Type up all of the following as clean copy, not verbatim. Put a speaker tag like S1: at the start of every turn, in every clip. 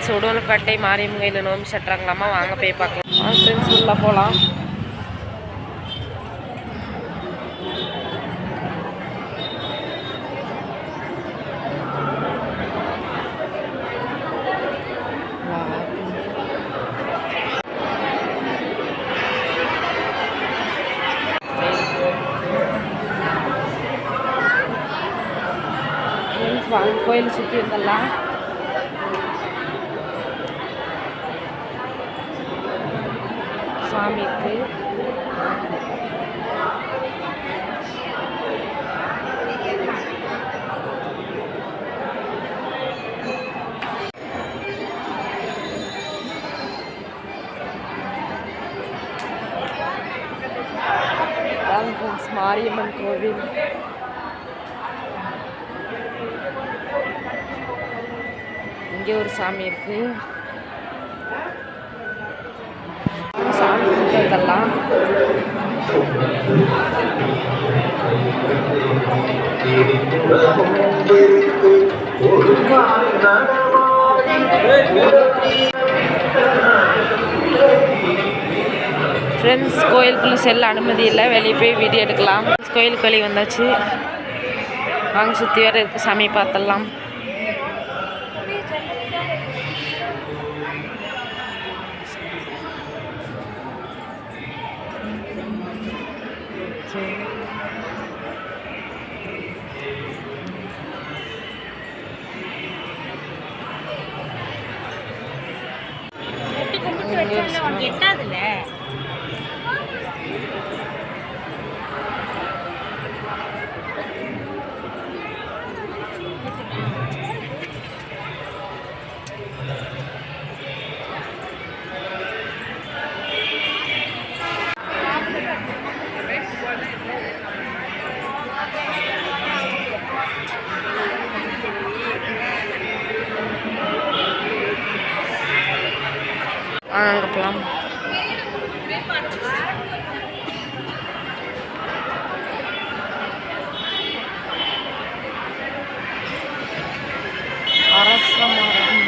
S1: Friends Udumalaipettai Mariamman கோயிலில் நோம்பி சட்டுறாங்களாமா, வாங்க போய் பார்க்கலாம். ஃப்ரெண்ட்ஸ் உள்ளே போகலாம். கோயில் சுற்றி வந்துடலாம். சாமி இருக்கு. மாரியம்மன் கோவில். இங்கே ஒரு சாமி இருக்கு. சாமி கும்பிட்டதெல்லாம் ஃப்ரெண்ட்ஸ் கோயிலுக்குள்ளே செல்ல அனுமதி இல்லை, வெளியே போய் வீடியோ எடுக்கலாம். கோயிலுக்கு வெளியே வந்தாச்சு, வாங்க சுற்றி வேறு இருக்குது, சாமி பார்த்துடலாம். அங்கே போகலாம். அரச மரம்.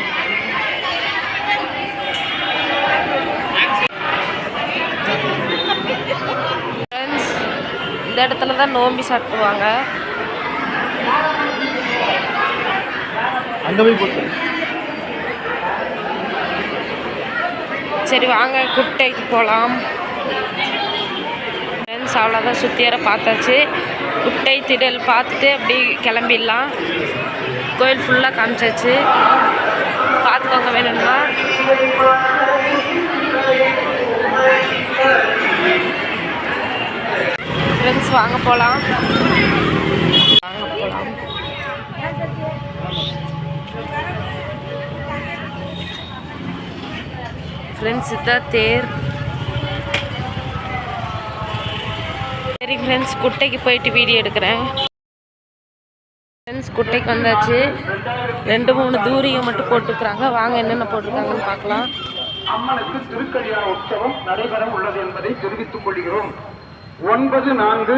S1: இந்த இடத்துல தான் நோம்பி சாப்பிடுவாங்க. அங்கே போய் போட்டு சரி வாங்க குட்டைக்கு போகலாம். ஃப்ரெண்ட்ஸ் அவ்வளோதான், சுற்றியார பார்த்தாச்சு. குட்டை திடல் பார்த்துட்டு அப்படி கிளம்பிடலாம். கோயில் ஃபுல்லாக காமிச்சாச்சு, பார்த்துக்கோங்க வேணும்னா. ஃப்ரெண்ட்ஸ் வாங்க போகலாம். ஃப்ரெண்ட்ஸ் இதுதான் தேர். சரி ஃப்ரெண்ட்ஸ் குட்டைக்கு போயிட்டு வீடியோ எடுக்கிறேன். ஃப்ரெண்ட்ஸ் குட்டைக்கு வந்தாச்சு. 2-3 தூரியம் மட்டும் போட்டுக்கிறாங்க, வாங்க என்னென்ன போட்டிருக்காங்கன்னு பார்க்கலாம்.
S2: அம்மனுக்கு திருக்கல்யாண உற்சவம் நடைபெற உள்ளது என்பதை தெரிவித்துக் கொள்கிறோம். 9/4/2022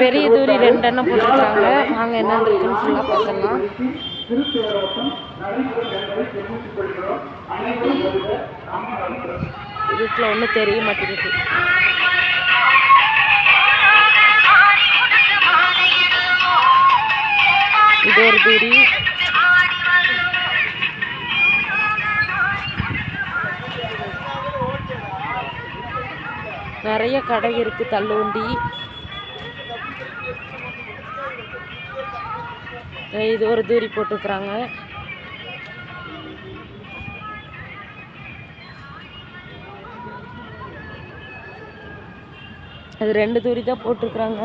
S1: பெரிய தூரி 2 எண்ணம் போட்டிருக்காங்க, வாங்க என்னென்ன இருக்குன்னு ஃபுல்லாக பார்க்கலாம். இதுக்குள்ள ஒன்றும் தெரிய மாட்டேங்குது. இது ஒரு தூரி. நிறைய கடை இருக்கு, தள்ளுவண்டி. இது ஒரு தூரி போட்டுக்கிறாங்க. அது 2 தூரி தான் போட்டிருக்கிறாங்க.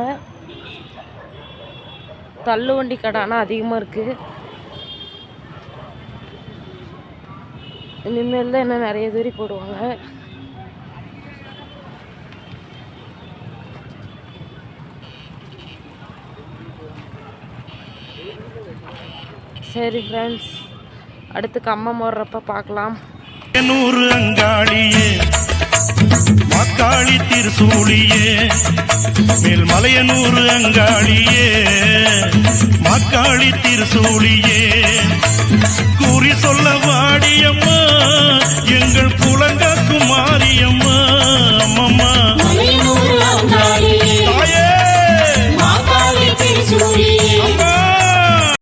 S1: தள்ளுவண்டி கடை ஆனால் அதிகமாக இருக்குது. இனிமேல் தான் இன்னும் நிறைய தூரி போடுவாங்க. சரி ஃப்ரெண்ட்ஸ், அடுத்து கம்மம் போடுறப்ப பார்க்கலாம்.
S3: அங்காளியே மக்காளி திருசூழியே மேல்மலையனூர் அங்காளியே மக்காளி திருசூழியே கூறி சொல்ல வாடியம்